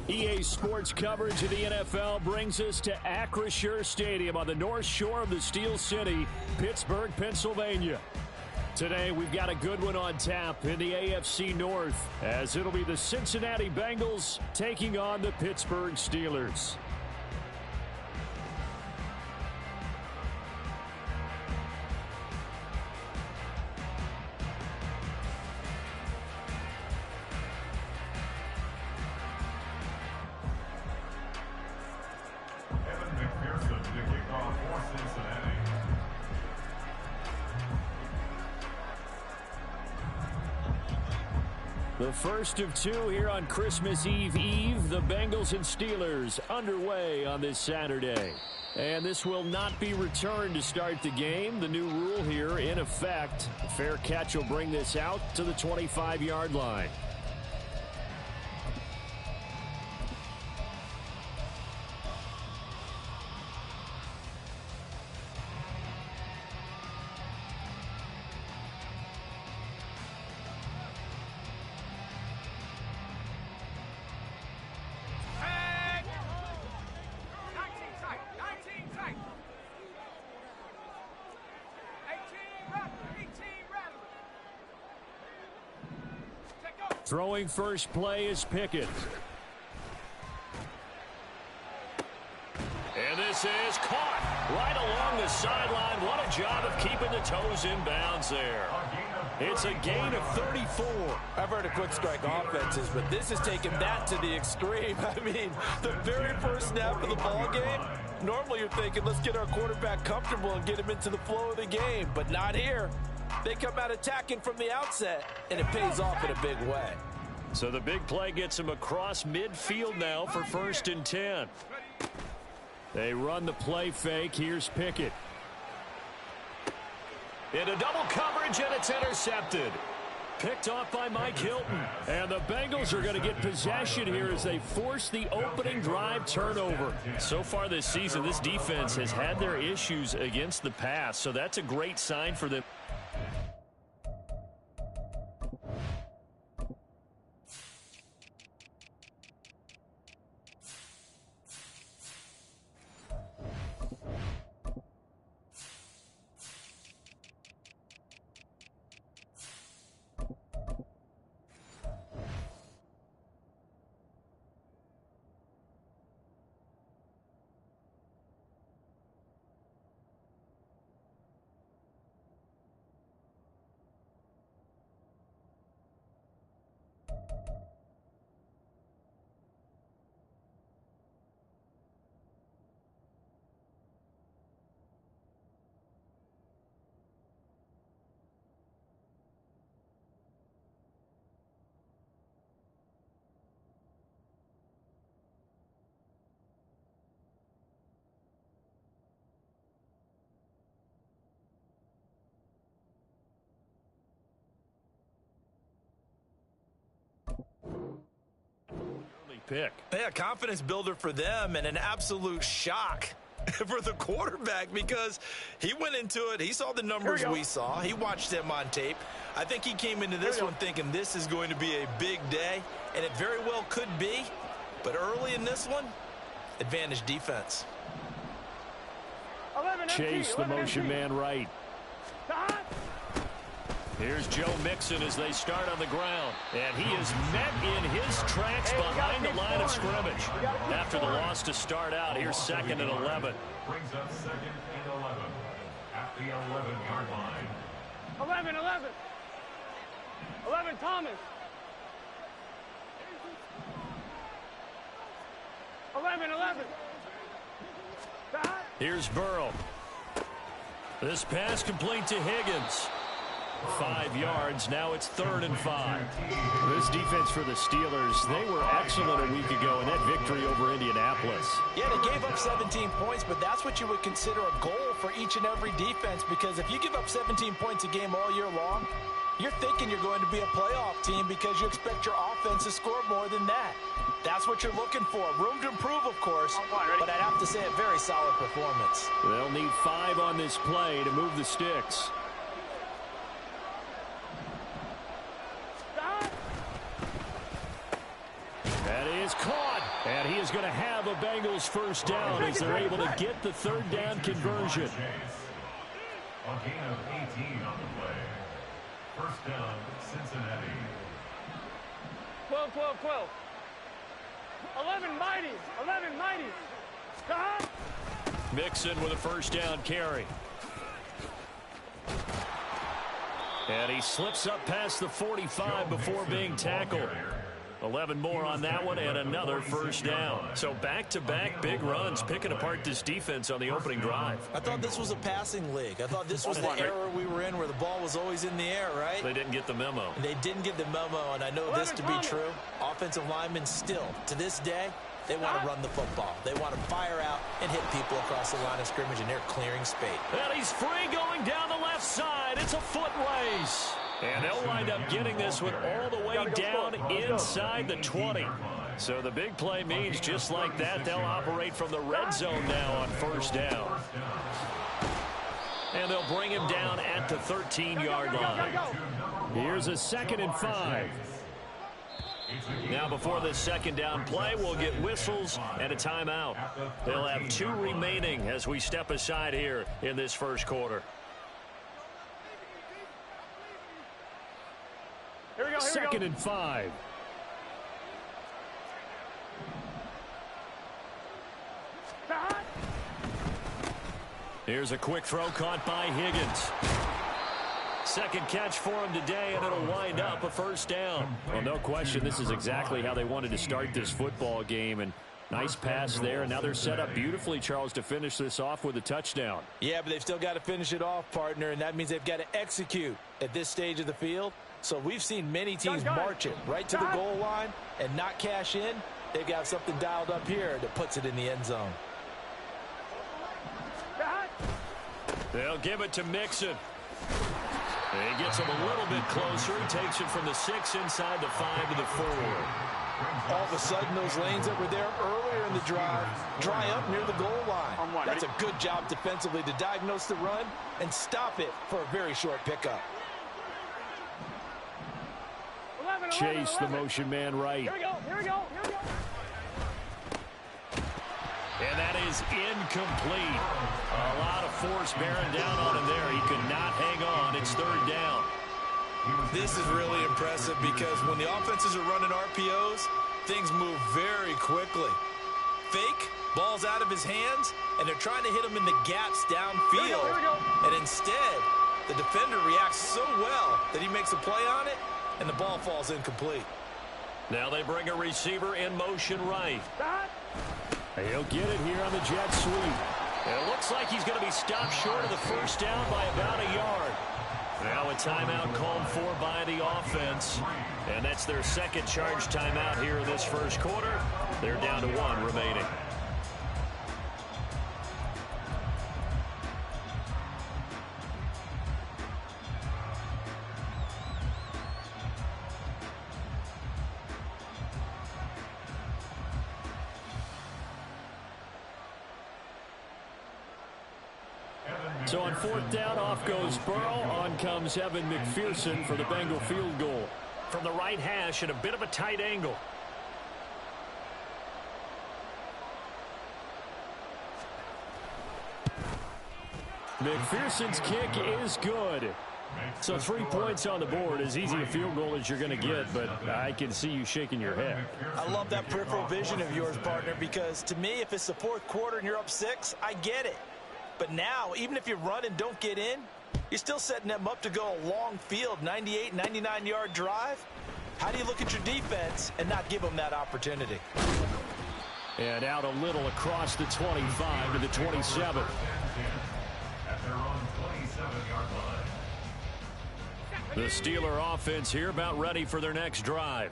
EA Sports coverage of the NFL brings us to Acrisure Stadium on the north shore of the Steel City, Pittsburgh, Pennsylvania. Today, we've got a good one on tap in the AFC North, as it'll be the Cincinnati Bengals taking on the Pittsburgh Steelers. The first of two here on Christmas Eve, the Bengals and Steelers underway on this Saturday. And this will not be returned to start the game. The new rule here in effect. A fair catch will bring this out to the 25-yard line. Throwing first play is Pickett. And this is caught right along the sideline. What a job of keeping the toes in bounds there. It's a gain of 34. I've heard of quick strike offenses, but this has taken that to the extreme. I mean, the very first snap of the ball game, normally you're thinking, let's get our quarterback comfortable and get him into the flow of the game, but not here. They come out attacking from the outset, and it pays off in a big way. So the big play gets him across midfield now for 1st and 10. They run the play fake. Here's Pickett. Into double coverage, and it's intercepted. Picked off by Mike Hilton. And the Bengals are going to get possession here as they force the opening drive turnover. So far this season, this defense has had their issues against the pass, so that's a great sign for them. Pick. Yeah, confidence builder for them and an absolute shock for the quarterback because he went into it. He saw the numbers we saw. He watched them on tape. I think he came into this one thinking this is going to be a big day, and it very well could be. But early in this one, advantage defense. Chase the motion man right. Here's Joe Mixon as they start on the ground. And he is met in his tracks behind the line of scrimmage. After the loss to start out, here's 2nd and 11. Brings up 2nd and 11 at the 11-yard line. 11, 11, Thomas. 11. Here's Burrow. This pass complete to Higgins. 5 yards. Now it's 3rd and 5. This defense for the Steelers, they were excellent a week ago in that victory over Indianapolis. Yeah, they gave up 17 points, but that's what you would consider a goal for each and every defense, because if you give up 17 points a game all year long, you're thinking you're going to be a playoff team because you expect your offense to score more than that. That's what you're looking for. Room to improve, of course, but I'd have to say a very solid performance. They'll need 5 on this play to move the sticks. That is caught. And he is going to have a Bengals first down as they're able to get the third down conversion. A gain of 18 on the play. First down, Cincinnati. 12, 12, 12. 11 mighty. 11 mighty. Stop. Mixon with a first down carry. And he slips up past the 45 before being tackled. 11 more on that one and another first down. So back-to-back big runs picking apart this defense on the opening drive. I thought this was a passing league. I thought this was the era we were in where the ball was always in the air, right? They didn't get the memo. They didn't get the memo, and I know this to be true. Offensive linemen still, to this day, they want to run the football. They want to fire out and hit people across the line of scrimmage, and they're clearing space. And he's free going down the left side. It's a foot race. And they'll wind up getting this one all the way down inside the 20. So the big play means just like that, they'll operate from the red zone now on first down. And they'll bring him down at the 13-yard line. Here's a 2nd and 5. Now before this second down play, we'll get whistles and a timeout. They'll have 2 remaining as we step aside here in this first quarter. Here we go, 2nd and 5. Stop. Here's a quick throw caught by Higgins. Second catch for him today, and it'll wind up a first down. Well, no question, this is exactly how they wanted to start this football game. And nice pass there, and now they're set up beautifully, Charles, to finish this off with a touchdown. Yeah, but they've still got to finish it off, partner, and that means they've got to execute at this stage of the field. So we've seen many teams march it right to the goal line and not cash in. They've got something dialed up here that puts it in the end zone. They'll give it to Mixon. He gets him a little bit closer. He takes it from the 6 inside the 5 to the 4. All of a sudden, those lanes that were there earlier in the drive dry up near the goal line. That's a good job defensively to diagnose the run and stop it for a very short pickup. Chase, the motion man right. Here we go, here we go, here we go. And that is incomplete. A lot of force bearing down on him there. He could not hang on. It's third down. This is really impressive because when the offenses are running RPOs, things move very quickly. Fake, ball's out of his hands, and they're trying to hit him in the gaps downfield. And instead, the defender reacts so well that he makes a play on it, and the ball falls incomplete. Now they bring a receiver in motion right. He'll get it here on the jet sweep. And it looks like he's going to be stopped short of the first down by about a yard. Now a timeout called for by the offense. And that's their second charge timeout here in this first quarter. They're down to 1 remaining. So on 4th down, off goes Burrow. On comes Evan McPherson for the Bengal field goal. From the right hash at a bit of a tight angle. McPherson's kick is good. So 3 points on the board, as easy a field goal as you're going to get, but I can see you shaking your head. I love that peripheral vision of yours, partner, because to me, if it's the 4th quarter and you're up 6, I get it. But now, even if you run and don't get in, you're still setting them up to go a long field, 98, 99-yard drive. How do you look at your defense and not give them that opportunity? And out a little across the 25 to the 27. At their own 27-yard line. The Steeler offense here about ready for their next drive.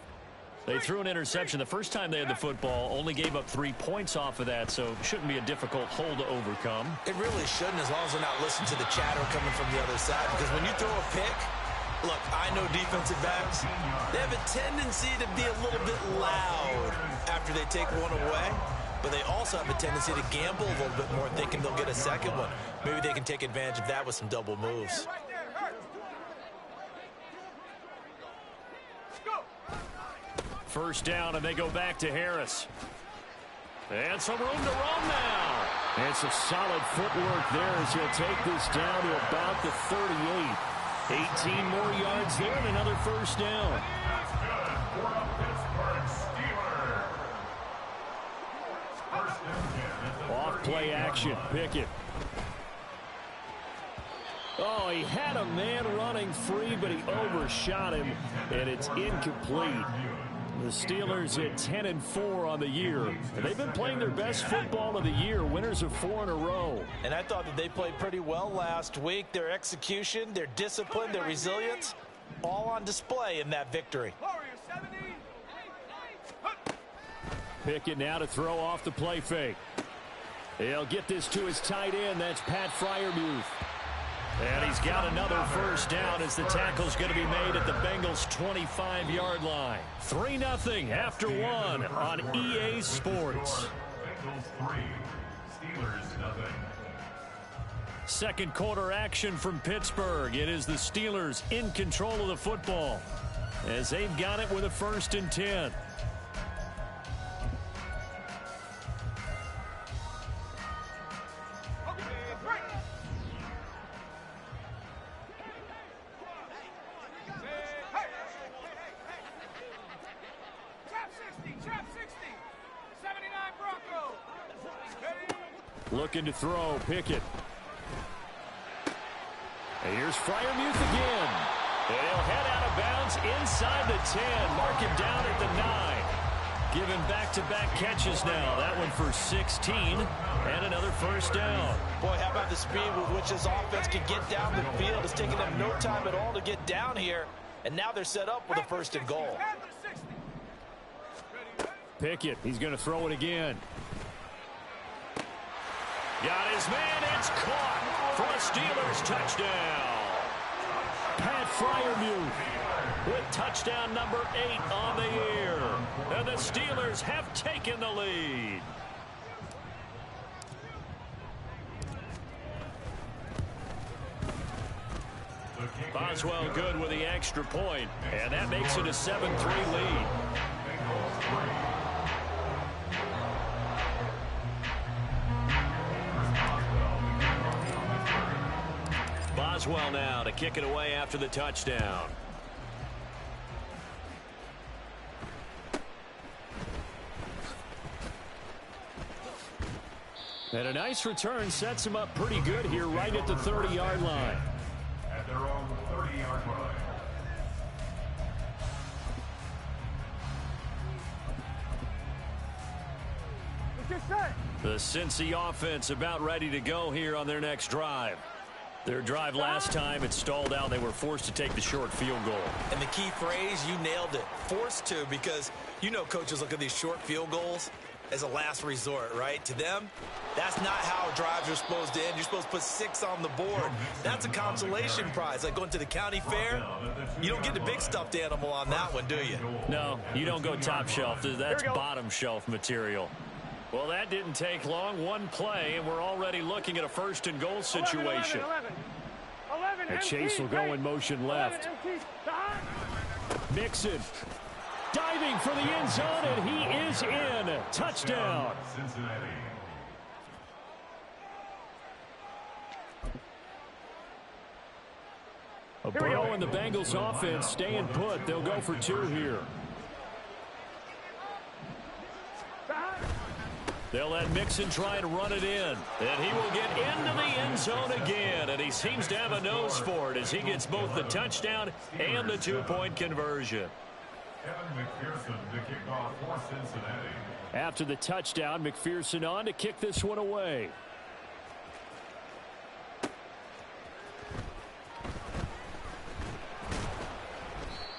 They threw an interception the first time they had the football, only gave up 3 points off of that, so it shouldn't be a difficult hole to overcome. It really shouldn't, as long as they're not listening to the chatter coming from the other side, because when you throw a pick, look, I know defensive backs, they have a tendency to be a little bit loud after they take one away, but they also have a tendency to gamble a little bit more, thinking they'll get a second one. Maybe they can take advantage of that with some double moves. First down, and they go back to Harris. And some room to roam now. And some solid footwork there as he'll take this down to about the 38. 18 more yards there and another first down. That's good for the Pittsburgh Steelers. First and 10 at the Off play action, Pickett. Oh, he had a man running free, but he overshot him, and it's incomplete. The Steelers at 10-4 on the year. And they've been playing their best football of the year, winners of 4 in a row. And I thought that they played pretty well last week. Their execution, their discipline, their resilience, all on display in that victory. Pickett now to throw off the play fake. He'll get this to his tight end. That's Pat Freiermuth. And he's got another first down as the tackle's going to be made at the Bengals' 25-yard line. 3-0 after 1 on EA Sports. Bengals 3, Steelers 0. Second quarter action from Pittsburgh. It is the Steelers in control of the football as they've got it with a 1st and 10. Looking to throw, Pickett. And here's Freiermuth again. And he'll head out of bounds inside the 10. Mark him down at the 9. Given back-to-back catches now. That one for 16 and another first down. Boy, how about the speed with which this offense can get down the field? It's taken them no time at all to get down here. And now they're set up with a 1st and goal. Pickett, he's going to throw it again. Got his man, it's caught for a Steelers touchdown. Pat Freiermuth with touchdown number 8 on the year. And the Steelers have taken the lead. Boswell good with the extra point, and that makes it a 7-3 lead. Boswell now to kick it away after the touchdown. And a nice return sets him up pretty good here right at the 30-yard line. At their own 30-yard line. The Cincy offense about ready to go here on their next drive. Their drive last time, it stalled out. They were forced to take the short field goal. And the key phrase, you nailed it. Forced to, because you know coaches look at these short field goals as a last resort, right? To them, that's not how drives are supposed to end. You're supposed to put 6 on the board. That's a consolation prize. Like going to the county fair, you don't get the big stuffed animal on that one, do you? No, you don't go top shelf. That's bottom shelf material. Well, that didn't take long. One play, and we're already looking at a 1st and goal situation. 11, and Chase will go in motion left. Mixon diving for the end zone, and he is in. Touchdown. Cincinnati. Burrow and the Bengals offense staying put. They'll go for 2 here. They'll let Mixon try to run it in. And he will get into the end zone again. And he seems to have a nose for it as he gets both the touchdown and the 2-point conversion. Kevin McPherson to kick off for Cincinnati. After the touchdown, McPherson on to kick this one away.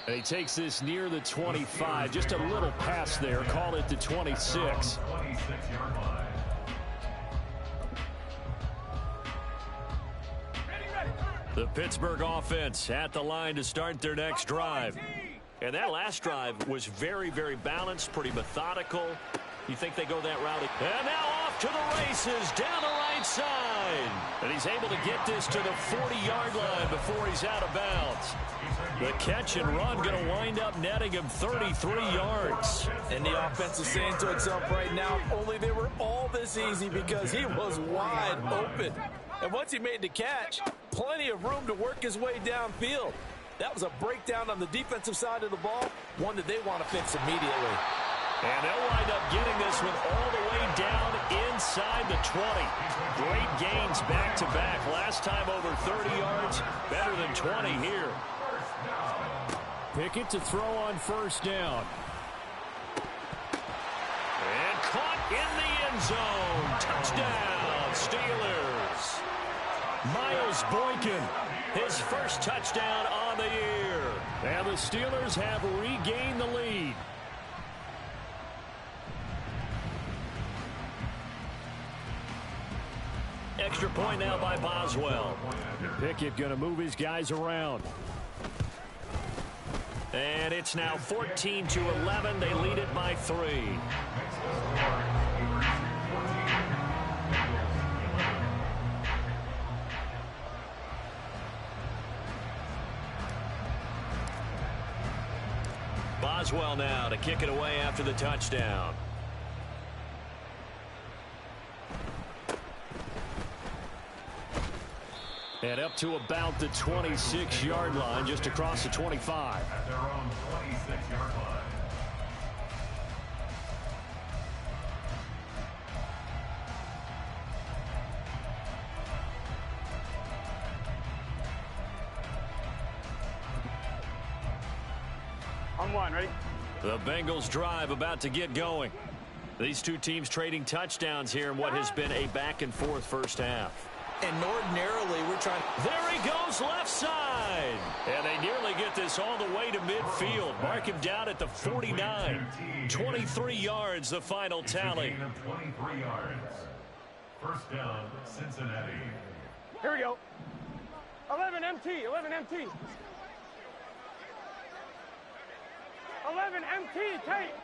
And he takes this near the 25. Just a little pass there. Call it the 26. 26-yard line. The Pittsburgh offense at the line to start their next drive. And that last drive was very, very balanced, pretty methodical. You think they go that route? And now off to the races down the right side. And he's able to get this to the 40-yard line before he's out of bounds. The catch and run going to wind up netting him 33 yards. And the offense is saying to itself right now, if only they were all this easy, because he was wide open. And once he made the catch, plenty of room to work his way downfield. That was a breakdown on the defensive side of the ball, one that they want to fix immediately. And they'll wind up getting this one all the way down inside the 20. Great gains back-to-back. Last time over 30 yards, better than 20 here. Pickett to throw on first down. And caught in the end zone. Touchdown, Steelers. Miles Boykin, his first touchdown on the year. And the Steelers have regained the lead. Extra point now by Boswell. Pickett going to move his guys around. And it's now 14-11. They lead it by 3. Boswell now to kick it away after the touchdown. And up to about the 26-yard line, just across the 25. At their own 26-yard line. On one, ready? The Bengals drive about to get going. These two teams trading touchdowns here in what has been a back-and-forth first half. And ordinarily, we're trying. There he goes, left side. And they nearly get this all the way to midfield. Mark him down at the 49. 23 yards, the final tally. 23 yards. First down, Cincinnati. Here we go. 11 MT, 11 MT. 11 MT, Tate.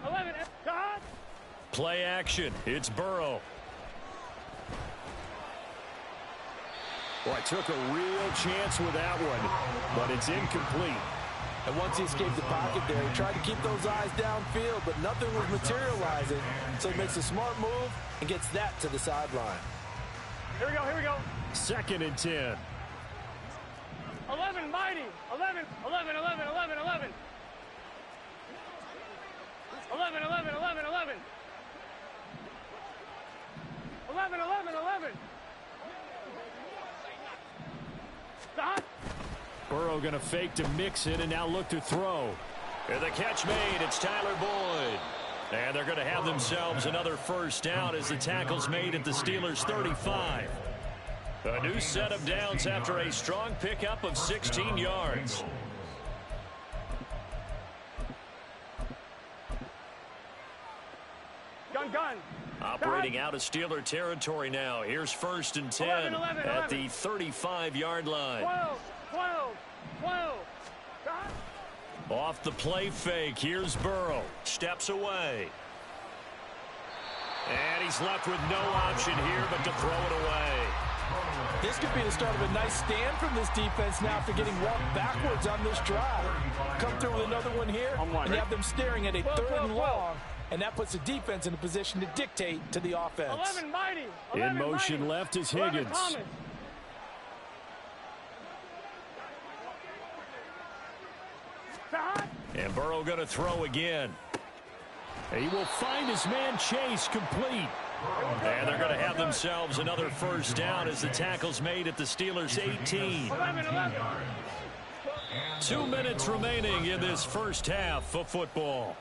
11 MT. God. Play action. It's Burrow. Boy, took a real chance with that one, but it's incomplete. And once he escaped the pocket there, he tried to keep those eyes downfield, but nothing was materializing. So he makes a smart move and gets that to the sideline. Here we go, here we go. 2nd and 10. 11 mighty. 11, 11, 11, 11, 11. 11, 11, 11, 11. 11, 11, 11. Burrow going to fake to mix it and now look to throw. And the catch made. It's Tyler Boyd. And they're going to have themselves another first down as the tackle's made at the Steelers' 35. A new set of downs after a strong pickup of 16 yards. Gun. Operating out of Steeler territory now. Here's 1st and 10 at the 35-yard line. 12. Off the play fake. Here's Burrow. Steps away. And he's left with no option here but to throw it away. This could be the start of a nice stand from this defense now after getting walked backwards on this drive. Come through with another one here, and you have them staring at a 3rd and long. And that puts the defense in a position to dictate to the offense. 11 mighty. 11 in motion mighty. left is Higgins. And Burrow going to throw again. He will find his man Chase complete. And they're going to have themselves another first down as the tackle's made at the Steelers' 18. 11. 2 minutes remaining in this first half of football.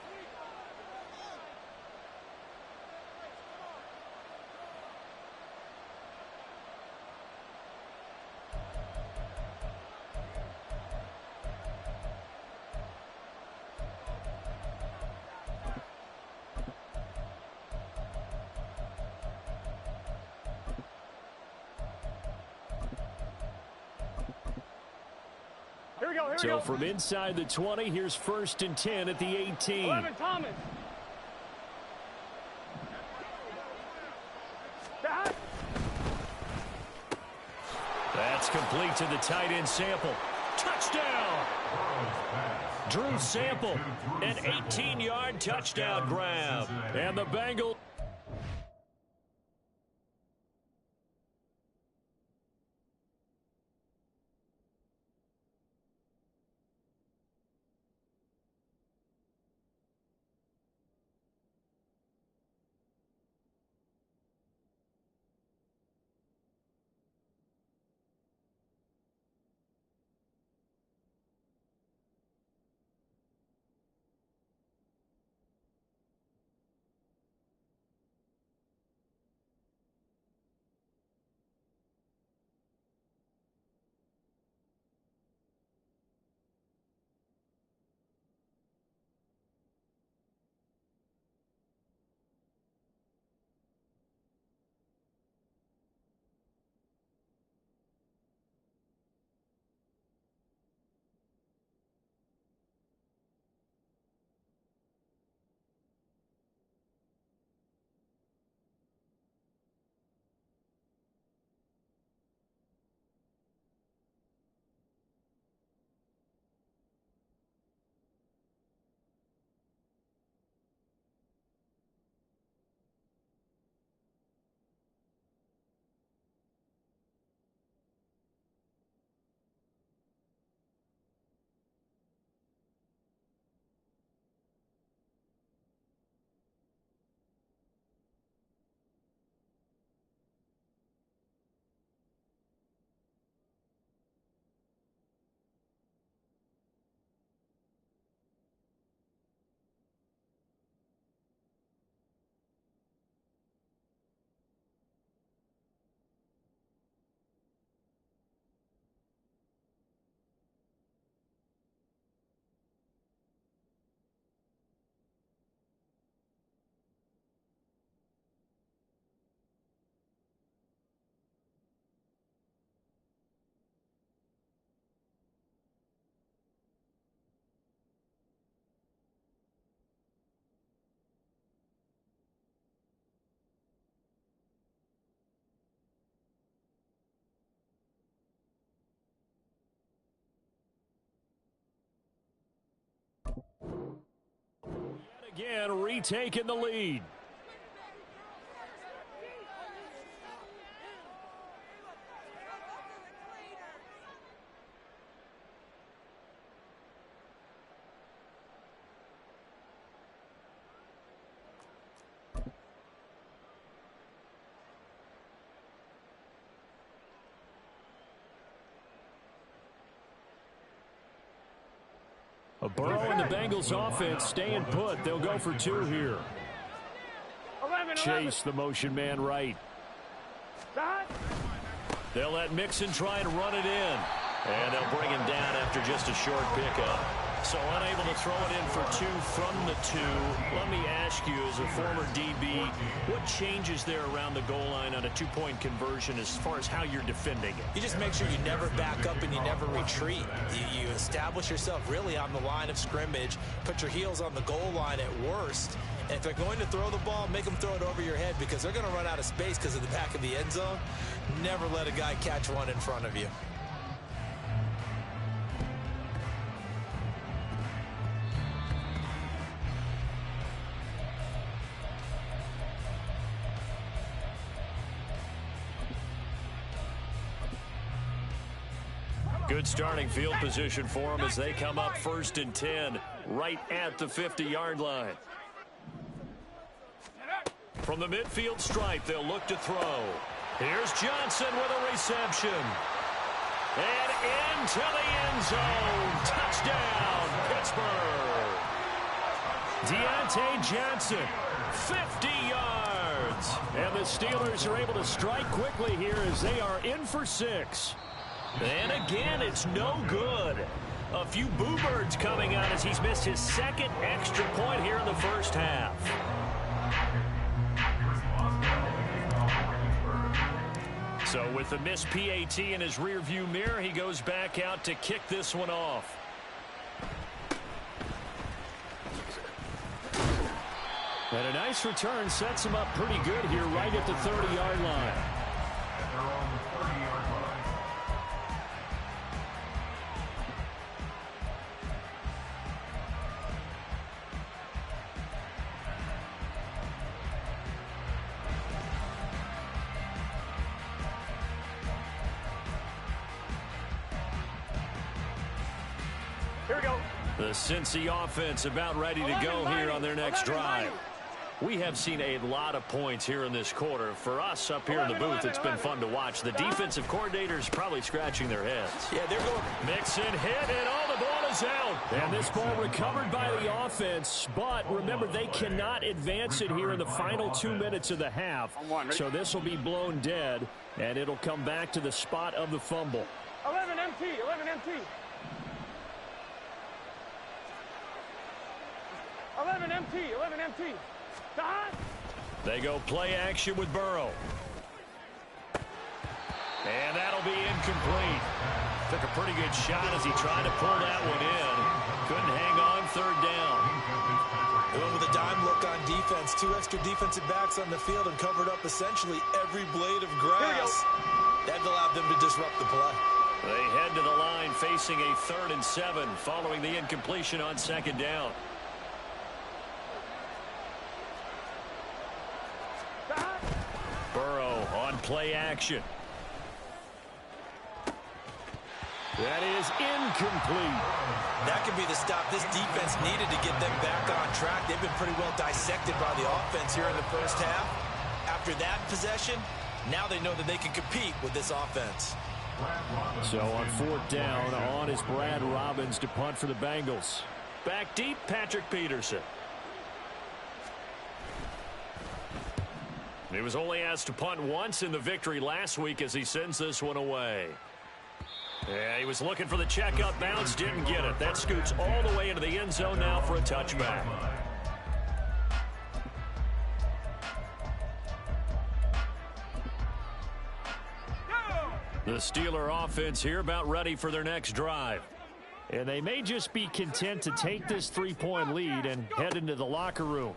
So from inside the 20, here's 1st and 10 at the 18. 11 Thomas. That's complete to the tight end Sample. Touchdown! Drew Sample, an 18-yard touchdown grab. And the Bengals. Again, retaking the lead. Burrow and the Bengals offense staying put. They'll go for two here. 11. Chase the motion man right. They'll let Mixon try and run it in. And they'll bring him down after just a short pickup. So unable to throw it in for two from the two. Let me ask you, as a former DB, what changes there around the goal line on a two-point conversion as far as how you're defending it? You just make sure you never back up and you never retreat. You establish yourself really on the line of scrimmage, put your heels on the goal line at worst, and if they're going to throw the ball, make them throw it over your head because they're going to run out of space because of the back of the end zone. Never let a guy catch one in front of you. Good starting field position for them as they come up 1st and 10 right at the 50-yard line. From the midfield stripe, they'll look to throw. Here's Johnson with a reception. And into the end zone. Touchdown, Pittsburgh. Deontay Johnson, 50 yards. And the Steelers are able to strike quickly here as they are in for 6. And again, it's no good. A few boo birds coming out as he's missed his second extra point here in the first half. So with the missed PAT in his rearview mirror, he goes back out to kick this one off. And a nice return sets him up pretty good here right at the 30-yard line. we go. The Cincy offense about ready to go here on their next drive. We have seen a lot of points here in this quarter. For us up here in the booth, it's been fun to watch. The defensive coordinators probably scratching their heads. Yeah, they're going. Mixon hit, and the ball is out. And this ball recovered by the offense. But remember, they cannot advance it here in the final 2 minutes of the half. So this will be blown dead, and it'll come back to the spot of the fumble. 11 MT, 11 MT. 11 MT, 11 MT. They go play action with Burrow. And that'll be incomplete. Took a pretty good shot as he tried to pull that one in. Couldn't hang on, third down. Going with a dime look on defense. 2 extra defensive backs on the field and covered up essentially every blade of grass. That allowed them to disrupt the play. They head to the line facing a 3rd and 7 following the incompletion on 2nd down. Burrow on play action. That is incomplete. That could be the stop this defense needed to get them back on track. They've been pretty well dissected by the offense here in the first half. After that possession, now they know that they can compete with this offense. So on 4th down, on is Brad Robbins to punt for the Bengals. Back deep, Patrick Peterson. He was only asked to punt once in the victory last week as he sends this one away. Yeah, he was looking for the checkup bounce, didn't get it. That scoots all the way into the end zone now for a touchback. The Steeler offense here about ready for their next drive. And they may just be content to take this 3-point lead and head into the locker room.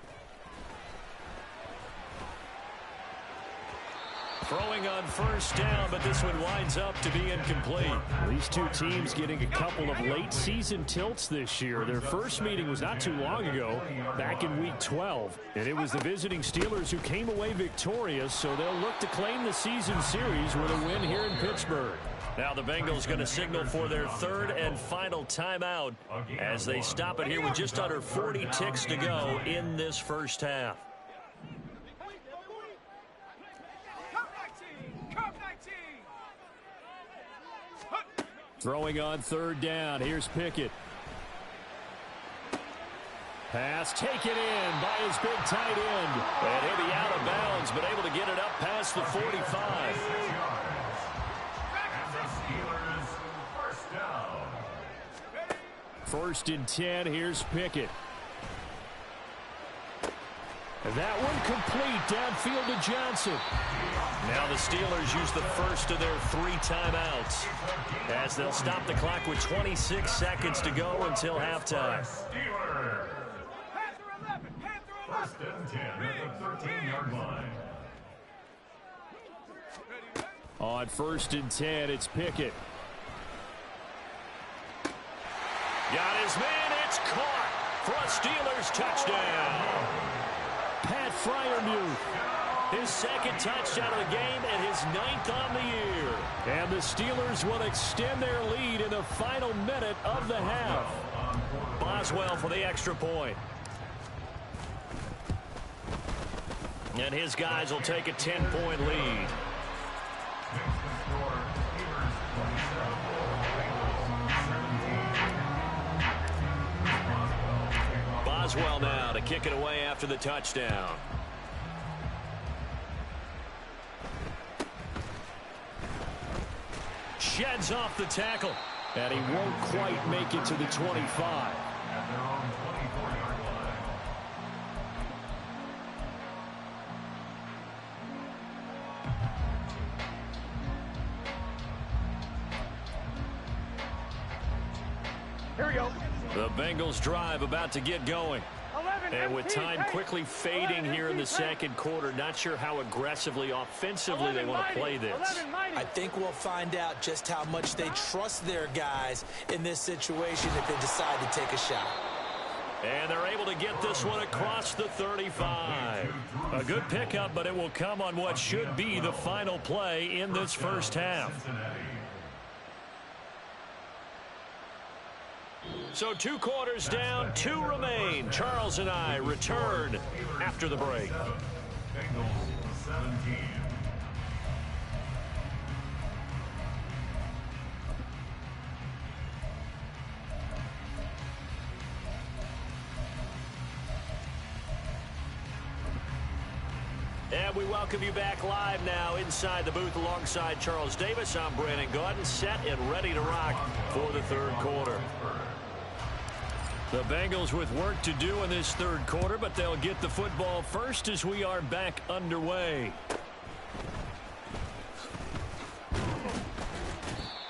Throwing on 1st down, but this one winds up to be incomplete. These two teams getting a couple of late-season tilts this year. Their first meeting was not too long ago, back in Week 12. And it was the visiting Steelers who came away victorious, so they'll look to claim the season series with a win here in Pittsburgh. Now the Bengals going to signal for their 3rd and final timeout as they stop it here with just under 40 ticks to go in this first half. Throwing on 3rd down. Here's Pickett. Pass taken in by his big tight end. And he'll be out of bounds, but able to get it up past the 45. First and 10. Here's Pickett. And that one complete downfield to Johnson. Now the Steelers use the first of their 3 timeouts as they'll stop the clock with 26 seconds to go until halftime. First and 10 at the 13-yard line. On 1st and 10, it's Pickett. Got his man, it's caught for a Steelers touchdown. Pat Freiermuth, his 2nd touchdown of the game and his 9th on the year. And the Steelers will extend their lead in the final minute of the half. Boswell for the extra point. And his guys will take a 10-point lead. Boswell now to kick it away after the touchdown. Sheds off the tackle. And he won't quite make it to the 25. Here we go. The Bengals drive about to get going. And with time quickly fading here in the second quarter, not sure how aggressively, offensively they want to play this. I think we'll find out just how much they trust their guys in this situation if they decide to take a shot. And they're able to get this one across the 35. A good pickup, but it will come on what should be the final play in this first half. So 2 quarters down, 2 remain. Charles and I return after the break. Bengals 17. And we welcome you back live now inside the booth alongside Charles Davis. I'm Brandon Gaudin, set and ready to rock for the third quarter. The Bengals with work to do in this third quarter, but they'll get the football first as we are back underway.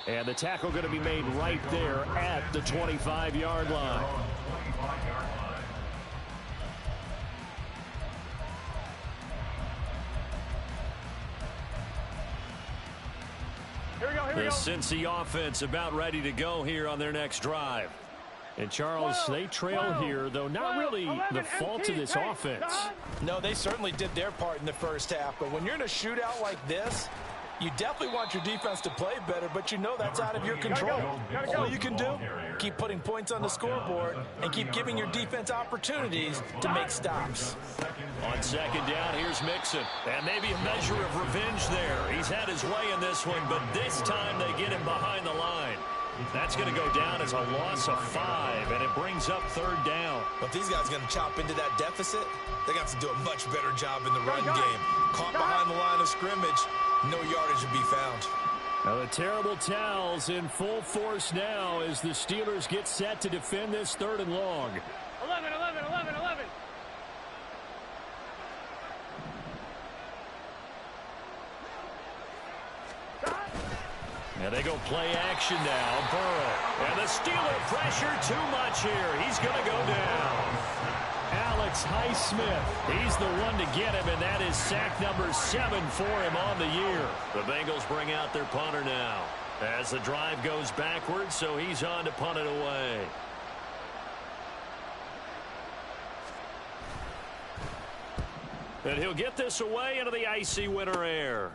And the tackle going to be made right there at the 25-yard line. The Cincy offense about ready to go here on their next drive. And Charles, they trail here, though not really the fault of this offense. No, they certainly did their part in the first half. But when you're in a shootout like this, you definitely want your defense to play better, but you know that's out of your control. All you can do, keep putting points on the scoreboard and keep giving your defense opportunities to make stops. On second down, here's Mixon. And maybe a measure of revenge there. He's had his way in this one, but this time they get him behind the line. That's going to go down as a loss of 5, and it brings up third down. But these guys are going to chop into that deficit. They got to do a much better job in the run game. Caught behind the line of scrimmage, no yardage to be found. Now the terrible towels in full force now as the Steelers get set to defend this third and long. 11. And they go play action now. Burrow. And the Steeler pressure too much here. He's going to go down. Alex Highsmith. He's the one to get him, and that is sack number 7 for him on the year. The Bengals bring out their punter now as the drive goes backwards, so he's on to punt it away. And he'll get this away into the icy winter air.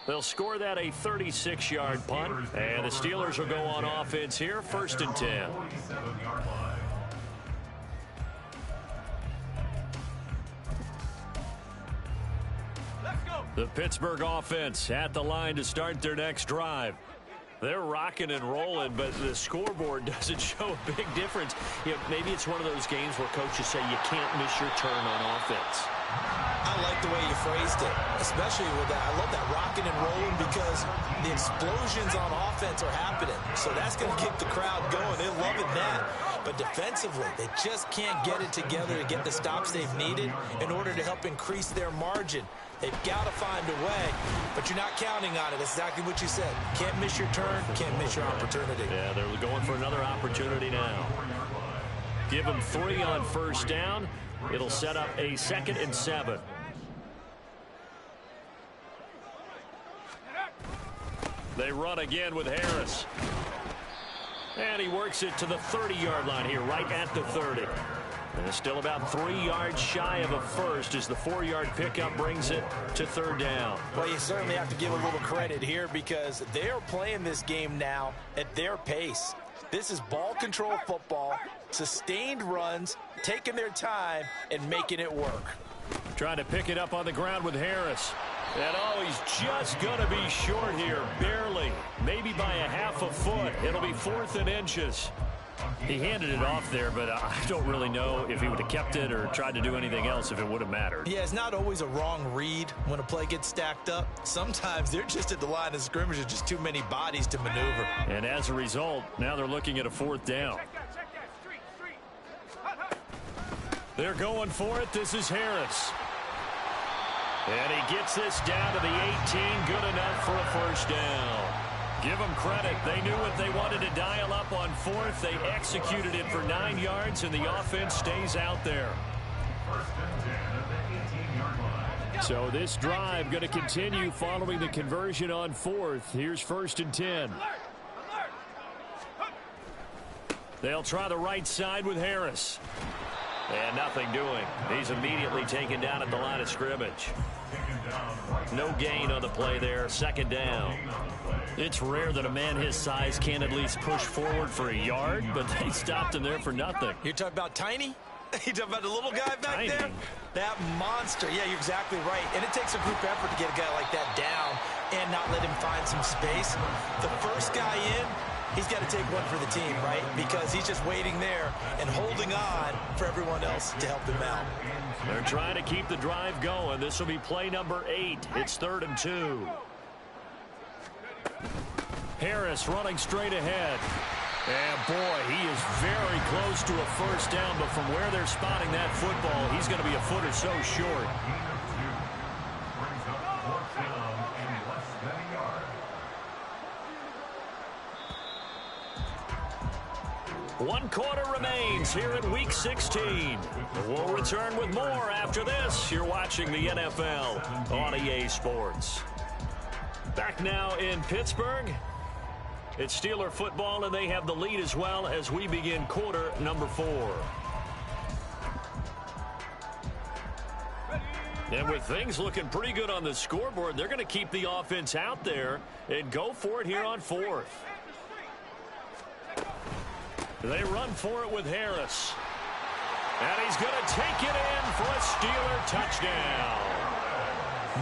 They'll score that a 36-yard punt, and the Steelers will go on offense here, 1st and 10. The Pittsburgh offense at the line to start their next drive. They're rocking and rolling, but the scoreboard doesn't show a big difference. You know, maybe it's one of those games where coaches say you can't miss your turn on offense. I like the way you phrased it, especially with that. I love that rocking and rolling because the explosions on offense are happening. So that's going to keep the crowd going. They're loving that. But defensively, they just can't get it together to get the stops they've needed in order to help increase their margin. They've got to find a way, but you're not counting on it. That's exactly what you said. Can't miss your turn, can't miss your opportunity. Yeah, they're going for another opportunity now. Give them 3 on first down. It'll set up a 2nd and 7. They run again with Harris. And he works it to the 30-yard line here, right at the 30. And it's still about 3 yards shy of a first as the 4-yard pickup brings it to 3rd down. Well, you certainly have to give a little credit here because they are playing this game now at their pace. This is ball control football, sustained runs, taking their time, and making it work. Trying to pick it up on the ground with Harris. And oh, he's just going to be short here, barely. Maybe by a half a foot. It'll be 4th and inches. He handed it off there, but I don't really know if he would have kept it or tried to do anything else if it would have mattered. Yeah, it's not always a wrong read when a play gets stacked up. Sometimes they're just at the line of scrimmage with just too many bodies to maneuver. And as a result, now they're looking at a 4th down. They're going for it. This is Harris. And he gets this down to the 18. Good enough for a 1st down. Give them credit. They knew what they wanted to dial up on 4th. They executed it for 9 yards, and the offense stays out there. So this drive going to continue following the conversion on 4th. Here's 1st and 10. They'll try the right side with Harris. And nothing doing. He's immediately taken down at the line of scrimmage. No gain on the play there. Second down. It's rare that a man his size can't at least push forward for a yard, but they stopped him there for nothing. You're talking about tiny? You talking about the little guy back there? That monster. Yeah, you're exactly right. And it takes a group effort to get a guy like that down and not let him find some space. The first guy in, he's got to take one for the team, right? Because he's just waiting there and holding on for everyone else to help him out. They're trying to keep the drive going. This will be play number 8. It's 3rd and 2. Harris running straight ahead. And boy, he is very close to a first down, but from where they're spotting that football, he's going to be a foot or so short. Brings up 4th down and less than a yard. 1 quarter remains here in Week 16. We'll return with more after this. You're watching the NFL on EA Sports. Back now in Pittsburgh. It's Steeler football, and they have the lead as well as we begin quarter number 4. And with things looking pretty good on the scoreboard, they're going to keep the offense out there and go for it here on 4th. They run for it with Harris. And he's going to take it in for a Steeler touchdown.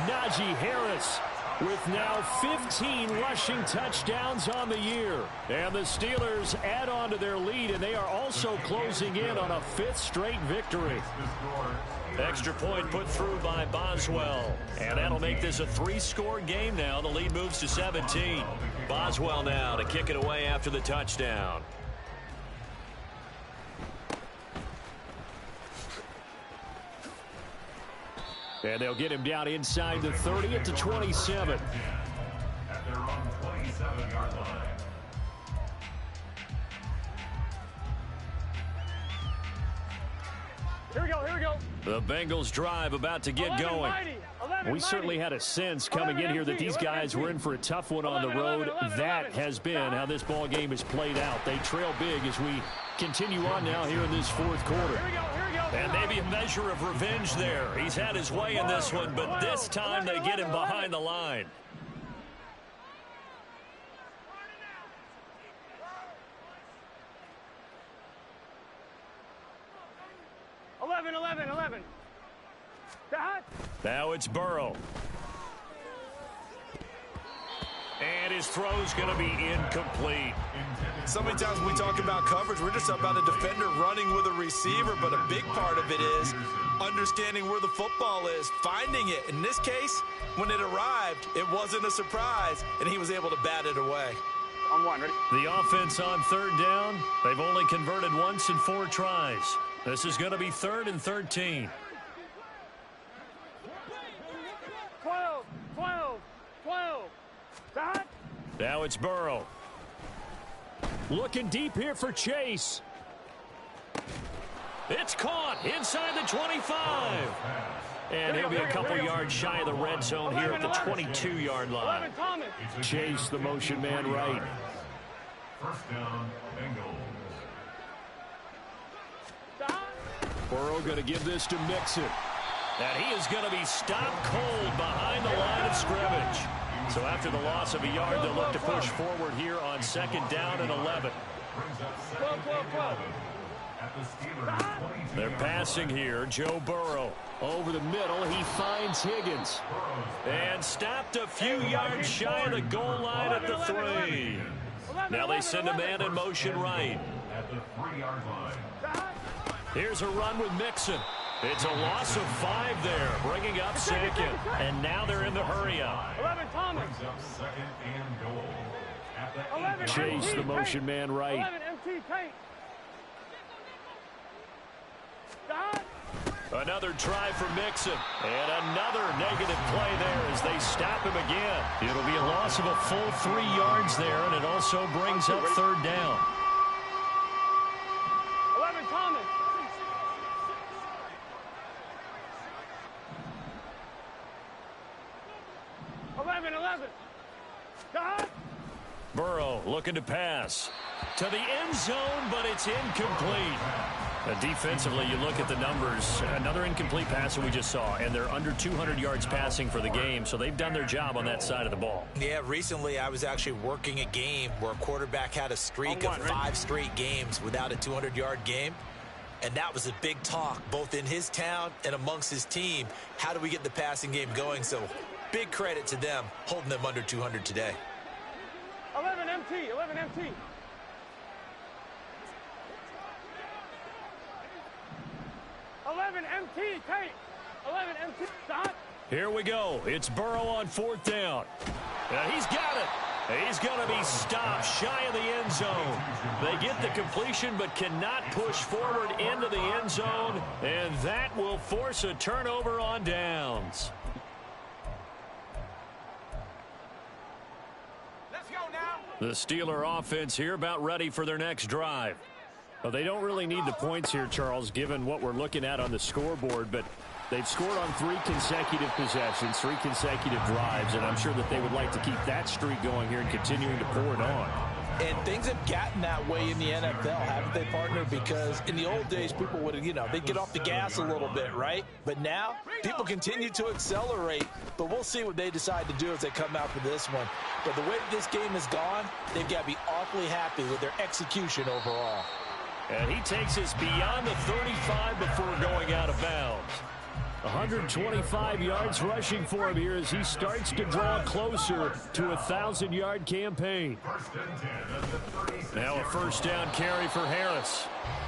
Najee Harris with now 15 rushing touchdowns on the year. And the Steelers add on to their lead, and they are also closing in on a 5th straight victory. Extra point put through by Boswell. And that'll make this a 3-score game now. The lead moves to 17. Boswell now to kick it away after the touchdown. And they'll get him down inside the 30 at the 27. At their own 27-yard line. Here we go, here we go. The Bengals drive about to get going. We certainly had a sense coming in here that these guys were in for a tough one on the road. That has been how this ball game has played out. They trail big as we continue on now here in this 4th quarter. Here we go, here we go. And maybe a measure of revenge there. He's had his way in this one, but this time they get him behind the line. Eleven. Now it's Burrow. And his throw's going to be incomplete. So many times when we talk about coverage, we're just about a defender running with a receiver, but a big part of it is understanding where the football is, finding it. In this case, when it arrived, it wasn't a surprise, and he was able to bat it away. I'm one, ready? The offense on 3rd down, they've only converted once in 4 tries. This is going to be 3rd and 13. 12. Now it's Burrow. Looking deep here for Chase. It's caught inside the 25. And he'll be a couple yards shy of the red zone here at the 22-yard line. Chase, the motion man, right. 1st down, Bengals. Burrow going to give this to Mixon. And he is going to be stopped cold behind the line of scrimmage. So after the loss of a yard, they'll look to push forward here on 2nd down and 11. They're passing here. Joe Burrow over the middle. He finds Higgins. And stopped a few yards shy of the goal line at the 3. Now they send a man in motion right. At the 3-yard line. Here's a run with Mixon. It's a loss of 5 there, bringing up 2nd. And now they're in the hurry-up. 11 Thomas. Brings up 2nd and goal. At the 11 Chase, MT, the motion man, right. 11 MT, Tank. Another try for Mixon. And another negative play there as they stop him again. It'll be a loss of a full 3 yards there, and it also brings up 3rd down. 11 Thomas. Burrow looking to pass to the end zone, but it's incomplete. Defensively, you look at the numbers. Another incomplete pass that we just saw, and they're under 200 yards passing for the game, so they've done their job on that side of the ball. Yeah, recently I was actually working a game where a quarterback had a streak of 5 straight games without a 200-yard game, and that was a big talk both in his town and amongst his team. How do we get the passing game going? So big credit to them holding them under 200 today. 11 MT, 11 MT. 11 MT, take. 11 MT, stop. Here we go. It's Burrow on 4th down. He's got it. He's going to be stopped shy of the end zone. They get the completion but cannot push forward into the end zone, and that will force a turnover on downs. Let's go now. The Steeler offense here about ready for their next drive. Well, they don't really need the points here, Charles, given what we're looking at on the scoreboard, but they've scored on 3 consecutive possessions, 3 consecutive drives, and I'm sure that they would like to keep that streak going here and continuing to pour it on. And things have gotten that way in the NFL, haven't they, partner? Because in the old days, people would, they'd get off the gas a little bit, right? But now, people continue to accelerate. But we'll see what they decide to do as they come out for this one. But the way this game has gone, they've got to be awfully happy with their execution overall. And he takes us beyond the 35 before going out of bounds. 125 yards rushing for him here as he starts to draw closer to a 1,000-yard campaign. Now a first down carry for Harris.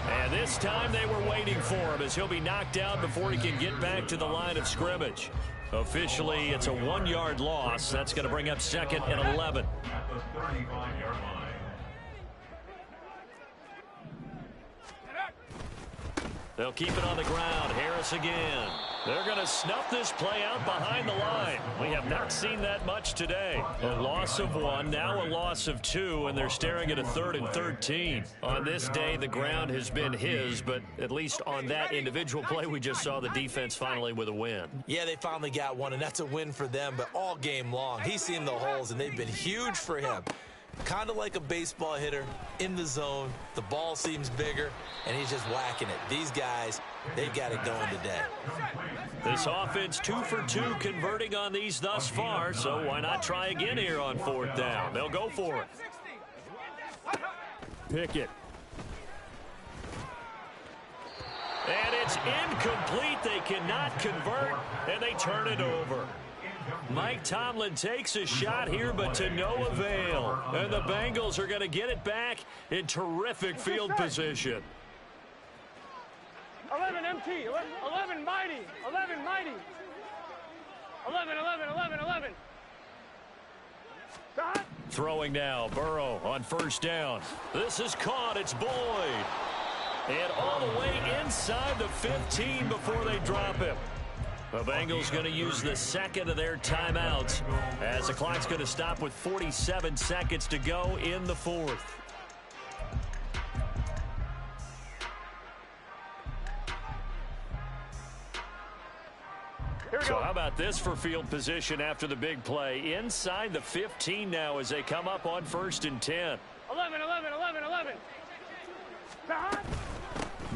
And this time they were waiting for him as he'll be knocked out before he can get back to the line of scrimmage. Officially, it's a 1-yard loss. That's going to bring up 2nd and 11. At the 35-yard line. They'll keep it on the ground. Harris again. They're going to snuff this play out behind the line. We have not seen that much today. A loss of 1, now a loss of 2, and they're staring at a 3rd and 13. On this day, the ground has been his, but at least on that individual play, we just saw the defense finally with a win. Yeah, they finally got one, and that's a win for them, but all game long, he's seen the holes, and they've been huge for him. Kind of like a baseball hitter in the zone. The ball seems bigger, and he's just whacking it. These guys, they've got it going today. This offense 2 for 2 converting on these thus far, so why not try again here on 4th down? They'll go for it. Pickett. And it's incomplete. They cannot convert, and they turn it over. Mike Tomlin takes a shot here, but to no avail. And the Bengals are going to get it back in terrific field position. 11 MT, 11 mighty, 11 mighty. 11, 11, 11, 11. Stop. Throwing now, Burrow on 1st down. This is caught, it's Boyd. And all the way inside the 15 before they drop him. The Bengals going to use the 2nd of their timeouts as the clock's going to stop with 47 seconds to go in the 4th. So how about this for field position after the big play? Inside the 15 now as they come up on 1st and 10. 11, 11, 11, 11. Stop.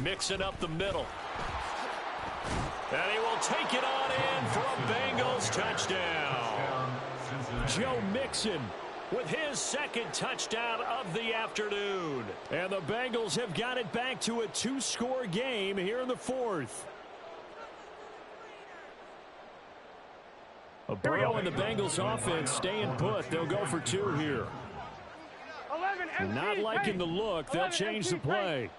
Mixing up the middle. And he will take it on in for a Bengals touchdown. Joe Mixon with his 2nd touchdown of the afternoon. And the Bengals have got it back to a 2-score game here in the 4th. Burrow and the Bengals offense staying put. They'll go for 2 here. 11 MT, Not liking the look. They'll change the play.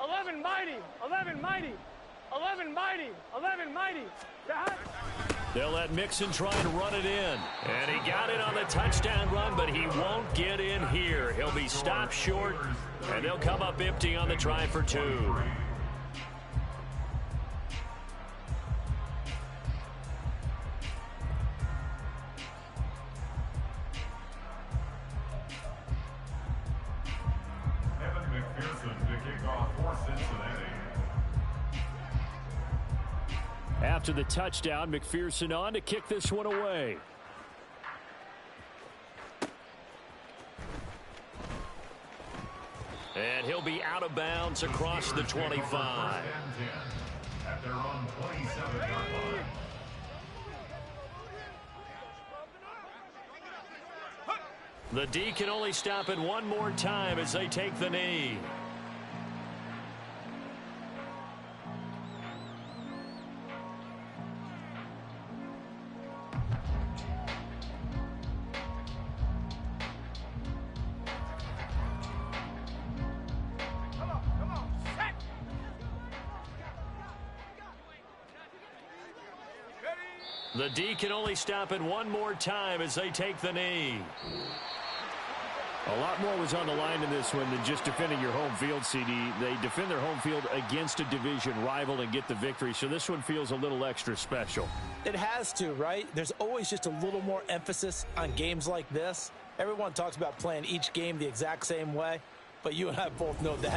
11 mighty, 11 mighty. 11 mighty, 11 mighty. They'll let Mixon try and run it in. And he got it on the touchdown run, but he won't get in here. He'll be stopped short, and they'll come up empty on the try for 2. Evan McPherson to kick off for Cincinnati. After the touchdown, McPherson on to kick this one away. And he'll be out of bounds across the 25. At their own 27-yard line. The D can only stop it one more time as they take the knee. The D can only stop it one more time as they take the knee. A lot more was on the line in this one than just defending your home field, CD. They defend their home field against a division rival and get the victory, so this one feels a little extra special. It has to, right? There's always just a little more emphasis on games like this. Everyone talks about playing each game the exact same way, but you and I both know that